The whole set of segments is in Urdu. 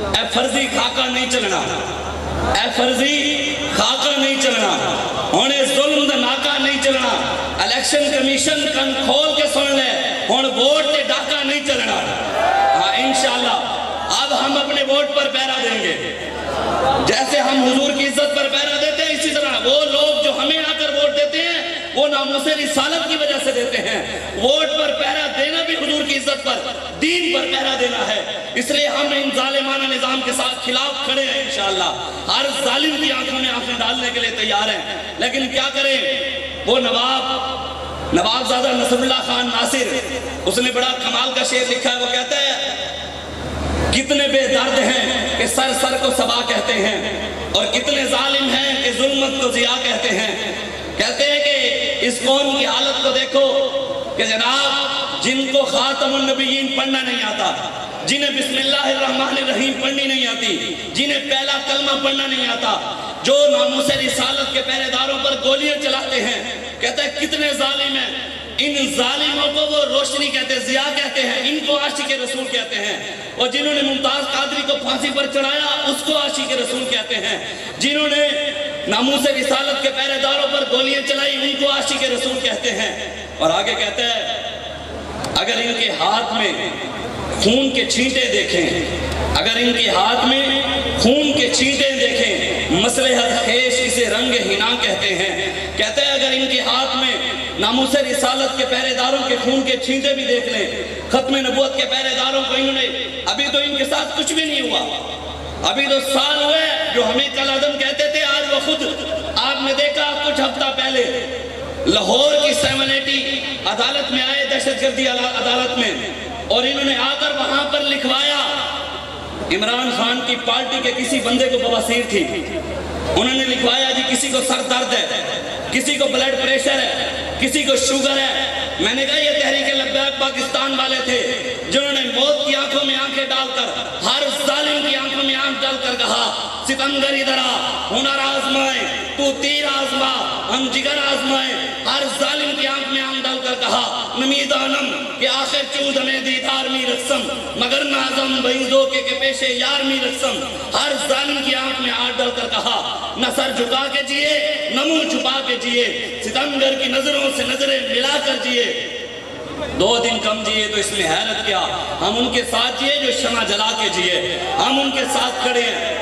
اے فرضی خاکہ نہیں چلنا، اے فرضی خاکہ نہیں چلنا، ہونے ظلم دا ناکہ نہیں چلنا، الیکشن کمیشن کن کھول کے سن لے، ہون ووٹ تے ڈاکہ نہیں چلنا۔ ہاں انشاءاللہ اب ہم اپنے ووٹ پر پیرا دیں گے، جیسے ہم حضور کی عزت پر پیرا دیتے ہیں اسی طرح وہ لوگ جو ہمیں آ کر ووٹ دیتے ہیں وہ ناموس رسالت کی وجہ سے دیتے ہیں۔ ووٹ پر پیرا دینا بھی حضور کی عزت پر، دین پر پیرا دینا ہے، اس لیے ہم ان ظالمانہ نظام کے ساتھ خلاف کھڑے ہیں انشاءاللہ، ہر ظالم کی آنکھوں میں آنکھیں ڈالنے کے لیے تیار ہیں۔ لیکن کیا کریں، وہ نواب زادہ نصر اللہ خان ناصر، اس نے بڑا کمال کا شعر لکھا ہے، وہ کہتا ہے کتنے بے درد ہیں کہ سر سر کو صبا کہتے ہیں، اور کتنے ظالم ہیں کہ ظلمت کو ضیاء کہتے ہیں۔ کہتے ہیں کہ اس قوم کی حالت کو دیکھو کہ جناب جن کو خاتم النبیین پڑھنا نہیں آتا، جنہیں بسم اللہ الرحمن الرحیم پڑھنی نہیں آتی، جنہیں پہلا کلمہ پڑھنا نہیں آتا، جو ناموس رسالت کے پہرے داروں پر گولیاں چلاتے ہیں، کہتا ہے کتنے ظالم ہیں۔ ان ظالموں کو وہ روشنی کہتے ہیں، ضیاء کہتے ہیں، ان کو عاشق رسول کہتے ہیں، اور جنہوں نے ممتاز قادری کو پھانسی پر چڑھایا اس کو عاشق رسول کہتے ہیں، جنہوں نے ناموس رسالت کے پہرے داروں پر گولیاں چلائی ان کو عاشق رسول کہتے ہیں۔ اور آگے کہتا ہے اگر ان کے ہاتھ میں خون کے چھینٹے دیکھیں، اگر ان کے ہاتھ میں خون کے چھینٹے دیکھیں، مصلحت خیش اسے رنگ ہنا کہتے ہیں۔ کہتے ہیں اگر ان کے ہاتھ میں ناموس رسالت کے پہرے داروں کے خون کے چھینٹے بھی دیکھ لیں، ختم نبوت کے پہرے داروں کو انہوں نے، ابھی تو ان کے ساتھ کچھ بھی نہیں ہوا، ابھی تو سال ہوئے جو ہمیں کل عدم کہتے تھے، آج وہ خود آپ نے دیکھا کچھ ہفتہ پہلے لاہور کی 780 عدالت میں آئے، دہشت گردی عدالت میں، اور انہوں نے آ کر وہاں پر لکھوایا عمران خان کی پارٹی کے کسی بندے کو بواسیر تھی، انہوں نے لکھوایا جی کسی کو سر درد ہے، کسی کو بلڈ پریشر ہے، کسی کو شوگر ہے۔ میں نے کہا یہ تحریک لبیک پاکستان والے تھے جنہوں نے موت کی آنکھوں میں آنکھیں ڈال کر، ہر ظالم کی آنکھوں میں آنکھ ڈال کر کہا ستمگر ادھر آ، ہنر آزمائیں، تو تیر آزما، ہم جگر آزمائیں، ہر ظالم کی آنکھ میں آنکھ ڈال کر کہا نمیدانم کہ آخر چود ہمیں دیدار می رقصم، مگر نازم بینزو کے پیشے یار می رقصم، ہر ظالم کی آنکھ میں آنکھ ڈال کر کہا نہ سر جھکا کے جیے نہ منہ چھپا کے جیے، ستمگر کی نظروں سے نظریں ملا کر جیے، 2 دن کم جیے تو اس میں حیرت کیا، ہم ان کے ساتھ جیے جو شمع جلا کے جیے، ہم ان کے ساتھ کھڑے ہیں۔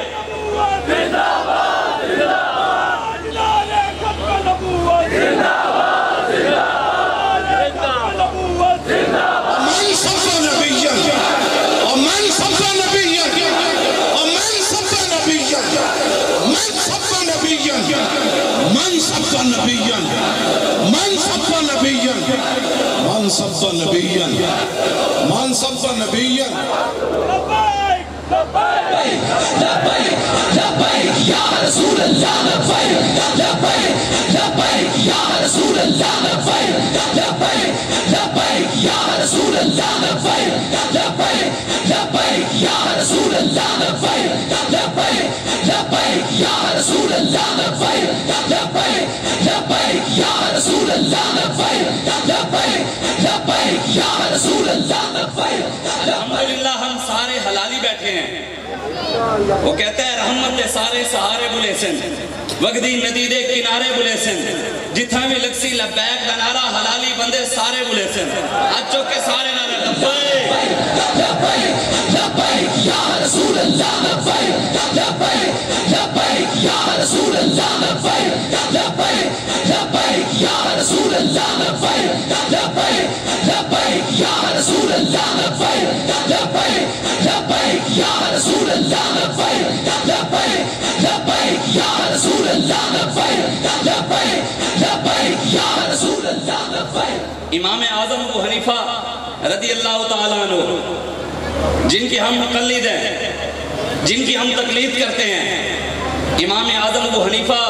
من سب نبیًا لبیک لبیک یا رسول اللہ، لبیک لبیک لبیک یا رسول اللہ، لبیک لبیک لبیک یا رسول اللہ، لبیک لبیک لبیک یا رسول اللہ، لبیک لبیک لبیک یا رسول اللہ، لبیک لبیک لبیک یا رسول اللہ، لبیک لبیک لبیک یا رسول اللہ، لبیک۔ الحمدللہ ہم سارے حلالی بیٹھے ہیں، وہ کہتا ہے رحمت سارے سہارے بلے سن، وگدی ندی دے کنارے بلے سن، جتھا میں لکسی لبیک دنارا حلالی بندے سارے بلے سن، آج چوکے سارے نارے لبیک لبیک لبیک یا رسول اللہ، لبیک لبیک لبیک یا رسول اللہ، لبیک لبیک لبیک یا رسول اللہ، لبیک لبیک لبیک یا رسول اللہ، لبیک لبیک لبیک یا رسول اللہ، لبیک لبیک لبیک یا رسول اللہ، لبیک لبیک لبیک یا رسول اللہ، لبیک۔ امام اعظم ابو حنیفہ رضی اللہ تعالیٰ عنہ جن کی ہم مقلد ہیں، جن کی ہم تقلید کرتے ہیں، امام اعظم ابو حنیفہ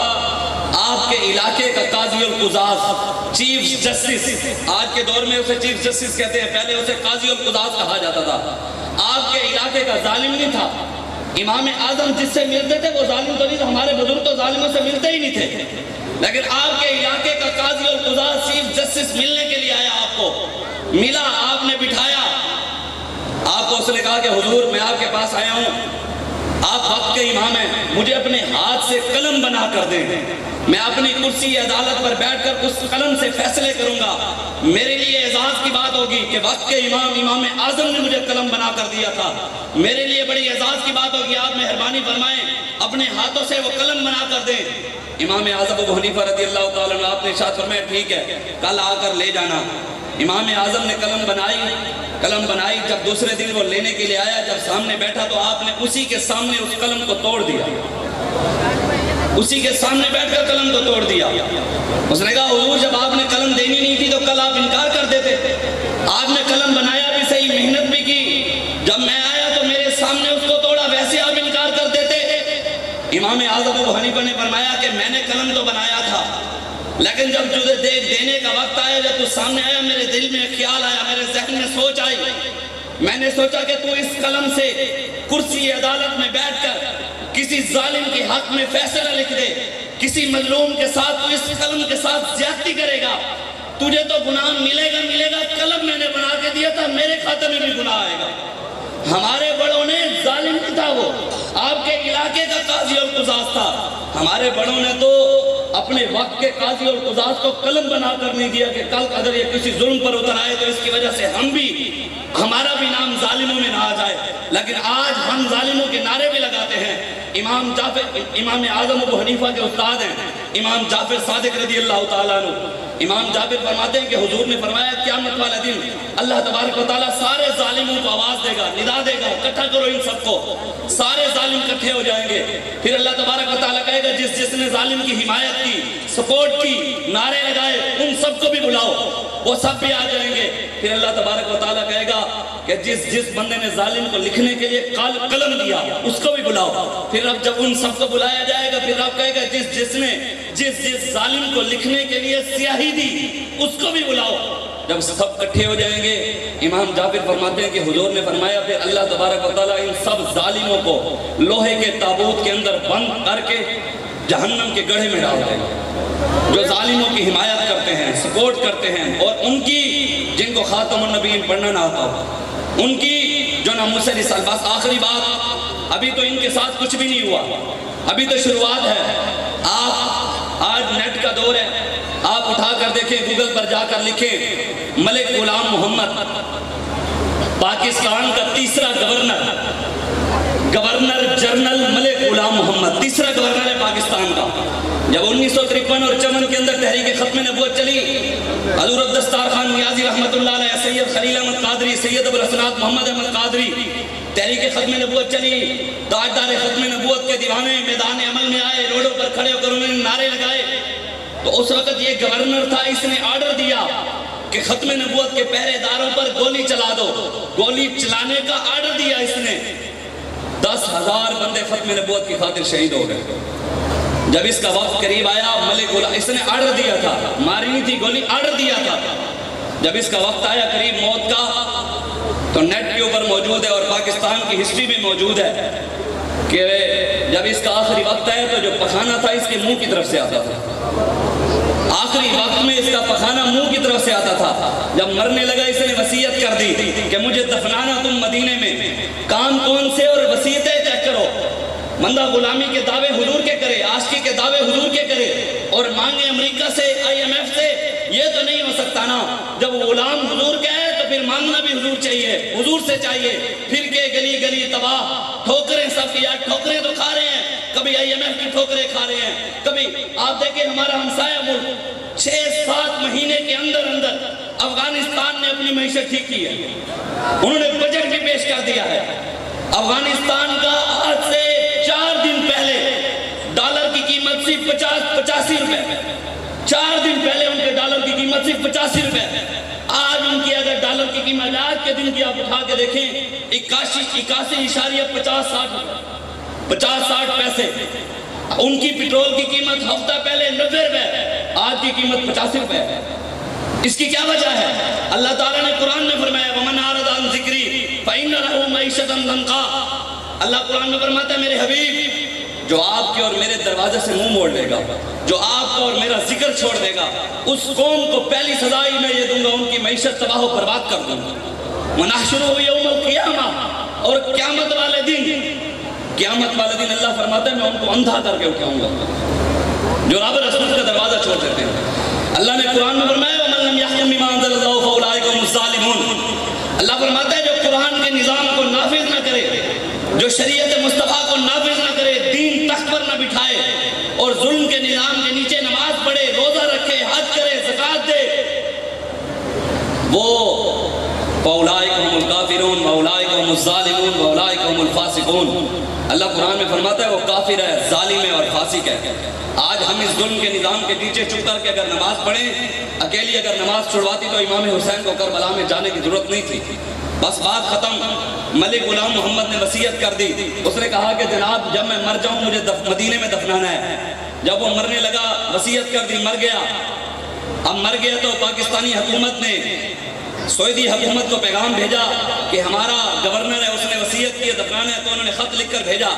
آپ کے علاقے کا قاضی القضاۃ، چیف جسٹس، آج کے دور میں اسے چیف جسٹس کہتے ہیں، پہلے اسے قاضی القضاۃ کہا جاتا تھا، آپ کے علاقے کا ظالم نہیں تھا۔ امام اعظم جس سے ملتے تھے وہ ظالم تو نہیں تھا، ہمارے بزرگ تو ظالموں سے ملتے ہی نہیں تھے، لیکن آپ کے علاقے کا قاضی القضاۃ چیف جسٹس ملنے کے لیے آیا، آپ کو ملا، آپ نے بٹھایا، آپ کو اس نے کہا کہ حضور میں آپ کے پاس آیا ہوں، کے امام ہیں، مجھے اپنے ہاتھ سے قلم بنا کر دیں، میں اپنی کرسی عدالت پر بیٹھ کر اس قلم سے فیصلے کروں گا۔ میرے لیے اعزاز کی بات ہوگی کہ وقت کے امام اعظم نے مجھے قلم بنا کر دیا تھا، میرے لیے بڑی اعزاز کی بات ہوگی، آپ مہربانی فرمائیں اپنے ہاتھوں سے وہ قلم بنا کر دیں۔ امام اعظم ابو حنیفہ رضی اللہ تعالیٰ عنہ آپ نے ارشاد فرمایا ٹھیک ہے کل آ کر لے جانا۔ امام اعظم نے قلم بنائی، جب دوسرے دن وہ لینے کے لیے آیا، جب سامنے بیٹھا تو آپ نے اسی کے سامنے اس قلم کو توڑ دیا، اسی کے سامنے بیٹھ کر قلم کو توڑ دیا۔ اس نے کہا حضور جب آپ نے قلم دینی نہیں تھی تو کل آپ انکار کر دیتے، آپ نے قلم بنایا بھی صحیح، محنت بھی کی، جب میں آیا تو میرے سامنے اس کو توڑا، ویسے آپ انکار کر دیتے۔ امام اعظم ابو حنیفہ نے فرمایا کہ میں نے قلم تو بنایا تھا، لیکن جب تجھے دینے کا وقت آیا، جب تو سامنے آیا، میرے دل میں خیال آیا، میرے ذہن میں سوچ آئی، میں نے سوچا کہ تو اس قلم سے کرسی عدالت میں بیٹھ کر کسی ظالم کے حق میں فیصلہ لکھ دے، کسی مظلوم کے ساتھ تو اس قلم کے ساتھ زیادتی کرے گا، تجھے تو گناہ ملے گا، قلم میں نے بنا کے دیا تھا، میرے کھاتے میں بھی گناہ آئے گا۔ ہمارے بڑوں نے ظالم نہیں تھا، وہ آپ کے علاقے کا قاضی اور قضات تھا، ہمارے بڑوں نے تو اپنے وقت کے قاضی اور قضات کو قلم بنا کر نہیں دیا کہ کل اگر یہ کسی ظلم پر اتر آئے تو اس کی وجہ سے ہمارا بھی نام ظالموں میں نہ آ جائے۔ لیکن آج ہم ظالموں کے نعرے بھی لگاتے ہیں۔ امام اعظم ابو حنیفہ کے استاد ہیں امام جعفر صادق رضی اللہ تعالیٰ عنہ۔ امام جابر فرماتے ہیں کہ حضور نے فرمایا قیامت والا دن اللہ تبارک و تعالیٰ سارے ظالموں کو آواز دے گا، ندا دے گا، اکٹھا کرو ان سب کو، سارے ظالم اکٹھے ہو جائیں گے۔ پھر اللہ تبارک و تعالیٰ کہے گا جس نے ظالم کی حمایت کی، سپورٹ کی، نعرے لگائے، ان سب کو بھی بلاؤ، وہ سب بھی آ جائیں گے۔ پھر اللہ تبارک و تعالیٰ کہے گا کہ جس بندے نے ظالم کو لکھنے کے لیے قلم دیا اس کو بھی بلاؤ۔ پھر اب جب ان سب کو بلایا جائے گا پھر اب کہے گا جس ظالم کو لکھنے کے لیے سیاہی دی اس کو بھی بلاؤ۔ جب سب اکٹھے ہو جائیں گے امام جابر فرماتے ہیں کہ حضور نے فرمایا پھر اللہ تبارک و تعالیٰ ان سب ظالموں کو لوہے کے تابوت کے اندر بند کر کے جہنم کے گڑھے میں ڈال دے گا۔ جو ظالموں کی حمایت کرتے ہیں، سپورٹ کرتے ہیں، اور ان کی جن کو خاتم النبیین پڑھنا نہ آتا ہو، ان کی جو ناموس رسالت، بس آخری بات، ابھی تو ان کے ساتھ کچھ بھی نہیں ہوا، ابھی تو شروعات ہے۔ آپ آج نیٹ کا دور ہے، آپ اٹھا کر دیکھیں، گوگل پر جا کر لکھیں ملک غلام محمد، پاکستان کا تیسرا گورنر جنرل ملک غلام محمد، تیسرا گورنر ہے پاکستان کا۔ جب 1953 اور 54 کے اندر تحریک ختم نبوت چلی، حضور عبدالستار خان نیازی رحمۃ اللہ علیہ، سید خلیل احمد قادری، سید ابوالحسنات محمد احمد قادری، تحریک ختم نبوت چلی، تاجدار ختم نبوت کے دیوانے میدان عمل میں آئے، روڈوں پر کھڑے ہو کر انہوں نے نعرے لگائے۔ تو اس وقت یہ گورنر تھا، اس نے آرڈر دیا کہ ختم نبوت کے پہرے داروں پر گولی چلا دو، گولی چلانے کا آرڈر دیا اس نے۔ 10,000 بندے ختم نبوت کی خاطر شہید ہو گئے۔ جب اس کا وقت قریب آیا، ملک غلام، اس نے آرڈر دیا تھا، ماری نہیں تھی گولی، آرڈر دیا تھا۔ جب اس کا وقت آیا قریب موت کا، تو نیٹ کے اوپر موجود ہے اور پاکستان کی ہسٹری میں موجود ہے کہ جب اس کا آخری وقت آیا تو جو پخانہ تھا اس کے منہ کی طرف سے آتا تھا، آخری وقت میں اس کا پخانہ منہ کی طرف سے آتا تھا۔ جب مرنے لگا اس نے وصیت کر دی کہ مجھے دفنانا تم مدینے میں، کام کون سے اور وصیتیں طے کرو، بندہ غلامی کے دعوے حضور کے کرے، عاشقی کے دعوے حضور کے کرے، اور مانگے امریکہ سے، IMF سے، یہ تو نہیں ہو سکتا نا۔ جب غلام حضور کا ہے تو پھر مانگنا بھی حضور چاہیے، حضور سے چاہیے۔ پھر کے گلی گلی تباہ، ٹھوکریں سب کی، ٹھوکریں تو کھا رہے ہیں، کبھی IMF کی ٹھوکریں کھا رہے ہیں، کبھی آپ دیکھیں ہمارا ہمسایہ ملک 6-7 مہینے کے اندر افغانستان نے اپنی معیشت ٹھیک کی ہے، انہوں نے بجٹ بھی پیش کر دیا ہے۔ افغانستان کا آج سے 4 دن پہلے ڈالر کی قیمت صرف 85 روپے، 4 دن پہلے ان کے ڈالر کی قیمت صرف 85 روپے، آج ان کی اگر ڈالر کی قیمت آج کے دن کی آپ اٹھا کے دیکھیں 81.50 روپے، 50-60 پیسے۔ ان کی پیٹرول کی قیمت ہفتہ پہلے 90 روپے، آج کی قیمت 85 روپے ہے۔ اس کی کیا وجہ ہے؟ اللہ تعالیٰ نے قرآن میں فرمایا وَمَنْ أَعْرَضَ عَنْ ذِكْرِي فَإِنَّ لَهُ مَعِيشَةً ضَنْكًا۔ اللہ قرآن میں فرماتا ہے میرے حبیب، جو آپ کے اور میرے دروازے سے منہ موڑ لے گا، جو آپ کا اور میرا ذکر چھوڑ دے گا، اس قوم کو پہلی سزا ہی میں یہ دوں گا، ان کی معیشت تباہ و برباد کر دوں گا۔ وَنَحْشُرُهُ يَوْمَ الْقِيَامَةِ، اور قیامت والے دن قیامت والے دن اللہ فرماتا ہے میں ان کو اندھا کر کے اٹھاؤں گا جو رب رسول کا دروازہ چھوڑ دیتے ہیں۔ اللہ نے قرآن میں فرمایا وَمَن لَّمْ يَحْكُم بِمَا أَنزَلَ اللَّهُ فَأُولَٰئِكَ هُمُ الظَّالِمُونَ۔ اللہ فرماتا ہے جو قرآن کے نظام کو نافذ نہ کرے، جو شریعت مصطفیٰ کو نافذ نہ کرے، دین تخت پر نہ بٹھائے اور ظلم کے نظام کے نیچے نماز پڑھے، روزہ رکھے، حج کرے، زکوٰۃ دے، وہ فَأُولَٰئِكَ هُمُ الْكَافِرُونَ وَأُولَٰئِكَ هُمُ الظَّالِمُونَ وَأُولَٰئِكَ هُمُ الْفَاسِقُونَ۔ اللہ قرآن میں فرماتا ہے وہ کافر ہے، ظالم ہے اور فاسق ہے۔ آج ہم اس ظلم کے نظام کے پیچھے چھپ کر کے اگر نماز پڑھیں، اکیلی اگر نماز چھڑواتی تو امام حسین کو کربلا میں جانے کی ضرورت نہیں تھی، بس بات ختم۔ ملک غلام محمد نے وصیت کر دی، اس نے کہا کہ جناب جب میں مر جاؤں مجھے مدینے میں دفنانا ہے۔ جب وہ مرنے لگا وصیت کر دی، مر گیا۔ اب مر گیا تو پاکستانی حکومت نے سعودی حکومت کو پیغام بھیجا کہ ہمارا گورنر ہے، اس نے وصیت کی دفنانا ہے، تو انہوں نے خط لکھ کر بھیجا۔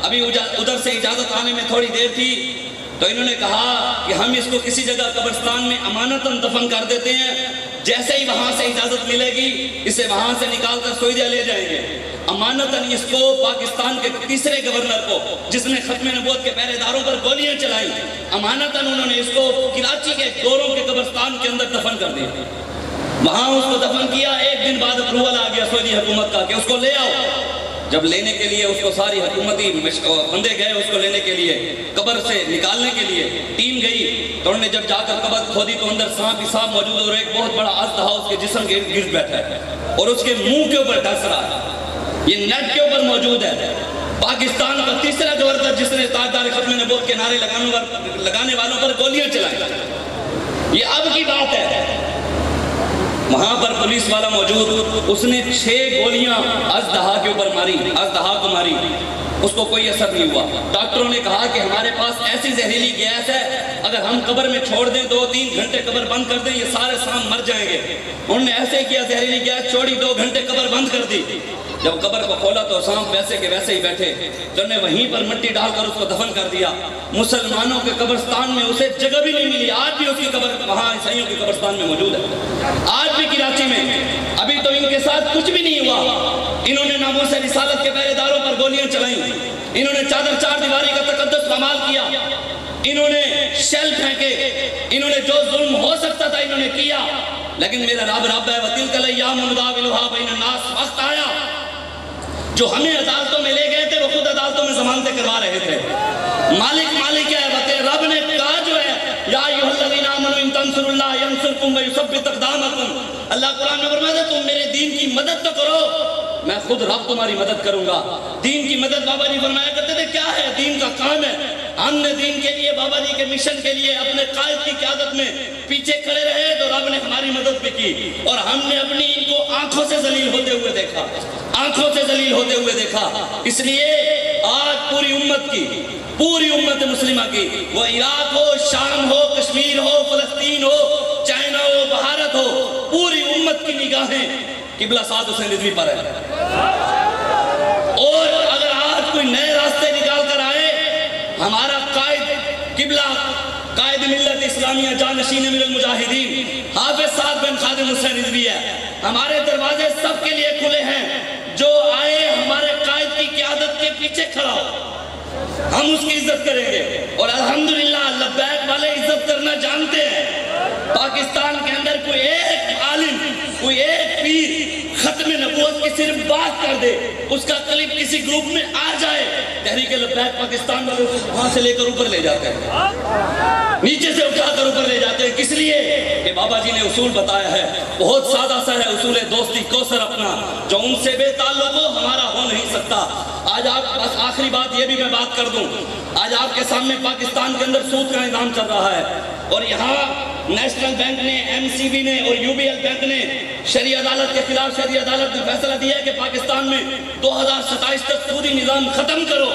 ابھی ادھر سے اجازت آنے میں تھوڑی دیر تھی تو انہوں نے کہا کہ ہم اس کو کسی جگہ قبرستان میں امانتاً دفن کر دیتے ہیں، جیسے ہی وہاں سے اجازت ملے گی اسے وہاں سے نکال کر سعودیہ لے جائیں گے۔ امانتاً اس کو پاکستان کے تیسرے گورنر کو جس نے ختم نبوت کے پہرے داروں پر گولیاں چلائیں، امانتاً انہوں نے اس کو کراچی کے گوروں کے قبرستان کے اندر دفن کر دیا۔ وہاں اس کو دفن کیا، ایک دن بعد اپروول آ گیا سعودی حکومت کا کہ اس کو لے آؤ۔ جب لینے کے لیے اس کو ساری حکومتی بندے گئے اس کو لینے کے لیے، قبر سے نکالنے کے لیے ٹیم گئی تو انہوں نے جب جا کر قبر کھودی تو اندر سانپ ہی سانپ موجود اور ایک بہت بڑا اژدہا اس کے جسم کے گرد بیٹھا ہے اور اس کے منہ کے اوپر ڈس رہا ہے، یہ نیٹ کے اوپر موجود ہے۔ پاکستان کا تیسرا گورنر جس نے تاجدار ختم نبوت کے نعرے لگانے والوں پر گولیاں چلائی، یہ اب کی بات ہے۔ وہاں پر پولیس والا موجود، اس نے 6 گولیاں اژدہا کے اوپر ماری، اژدہا کو ماری، اس کو کوئی اثر نہیں ہوا۔ ڈاکٹروں نے کہا کہ ہمارے پاس ایسی زہریلی گیس ہے اگر ہم قبر میں چھوڑ دیں 2-3 گھنٹے قبر بند کر دیں یہ سارے سانپ مر جائیں گے۔ انہوں نے ایسے کیا، زہریلی گیس چھوڑی، 2 گھنٹے قبر بند کر دی۔ جب قبر کو کھولا تو سانپ ویسے کے ویسے ہی بیٹھے، تو انہوں نے وہیں پر مٹی ڈال کر اس کو دفن کر دیا۔ مسلمانوں کے قبرستان میں اسے جگہ بھی نہیں ملی، آج بھی اس کی قبر وہاں عیسائیوں کی قبرستان میں موجود ہے، آج بھی کراچی میں۔ ابھی تو ان کے ساتھ کچھ بھی نہیں ہوا، انہوں نے ناموس رسالت کے پہرے داروں پر گولیاں چلائیں، انہوں نے چادر 4 دیواری کا تقدس پامال کیا، انہوں نے شیل پھینکے، انہوں نے جو ظلم ہو سکتا تھا انہوں نے کیا۔ لیکن میرا رب رب ہے وَتِلْكَ الْأَيَّامُ نُدَاوِلُهَا بَيْنَ النَّاسِ، وقت آیا جو ہمیں عدالتوں میں لے گئے تھے وہ خود عدالتوں میں ضمانتیں کروا رہے تھے۔ مالک ہے وتے رب نے کہا جو ہے یا ایھا الذین آمنوا ان تنصروا اللہ ینصرکم ویثبت اقدامکم۔ اللہ قرآن میں فرماتا ہے تم میرے دین کی مدد تو کرو، میں خود رب تمہاری مدد کروں گا۔ دین کی مدد بابا جی فرمایا کرتے تھے کیا ہے، دین کا کام ہے۔ ہم نے دین کے لیے بابا جی کے مشن کے لیے اپنے قائد کی قیادت میں پیچھے کھڑے رہے تو رب نے ہماری مدد بھی کی، اور ہم نے اپنی ان کو آنکھوں سے ذلیل ہوتے ہوئے دیکھا، آنکھوں سے ذلیل ہوتے ہوئے دیکھا۔ اس لیے آج پوری امت کی، پوری امت مسلمہ کی، وہ عراق ہو، شام ہو، کشمیر ہو، فلسطین ہو، چائنا ہو، بھارت ہو، پوری امت کی نگاہیں قبلہ سعد حسین رضوی پر ہے۔ اور اگر آج کوئی نئے راستے نکال کر آئے، ہمارا قائد قبلہ قائد ملت اسلامیہ جانشین من المجاہدین حافظ سعد بن خادم حسین رضوی ہے۔ ہمارے دروازے سب کے لیے کھلے ہیں، جو آئے ہمارے قائد کی قیادت کے پیچھے کھڑا ہو، ہم اس کی عزت کریں گے۔ اور الحمدللہ لبیک والے عزت کرنا جانتے ہیں۔ پاکستان کے اندر کوئی ایک عالم، کوئی ایک پیر ختم نبوت کی صرف بات کر دے، اس کا کلپ کسی گروپ میں آ جائے، تحریک لبیک پاکستان والے وہاں سے لے کر اوپر لے جاتے ہیں، نیچے سے اٹھا کر اوپر لے جاتے ہیں۔ کس لیے کہ بابا جی نے اصول بتایا ہے، بہت سادہ سا ہے اصول دوستی کوثر اپنا، جو ان سے بے تعلق ہو ہمارا ہو نہیں سکتا۔ آج آپ بس آخری بات یہ بھی میں بات کر دوں، آج آپ کے سامنے پاکستان کے اندر سود کا نظام چل رہا ہے، اور یہاں نیشنل بینک نے، ایم سی بی نے اور یو بی ایل بینک نے شرعی عدالت کے خلاف شرعی عدالت نے فیصلہ دیا ہے کہ پاکستان میں 2027 تک سودی نظام ختم کرو،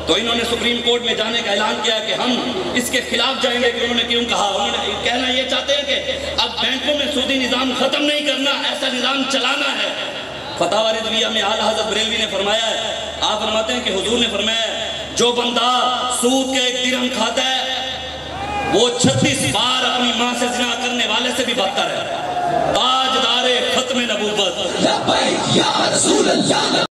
تو انہوں نے سپریم کورٹ میں جانے کا اعلان کیا کہ ہم اس کے خلاف جائیں گے۔ کہ انہوں نے کیوں کہا؟ انہوں نے کہنا یہ چاہتے ہیں کہ اب بینکوں میں سودی نظام ختم نہیں کرنا، ایسا نظام چلانا ہے۔ فتاوی رضویہ میں اعلیٰ حضرت بریلوی نے فرمایا ہے، آپ فرماتے ہیں کہ حضور نے فرمایا ہے جو بندہ سود کا 1 درہم کھاتا ہے وہ 36 بار اپنی ماں سے زنا کرنے والے سے بھی بدتر ہے۔ تاجدار ختم نبوت، لبیک یا رسول اللہ۔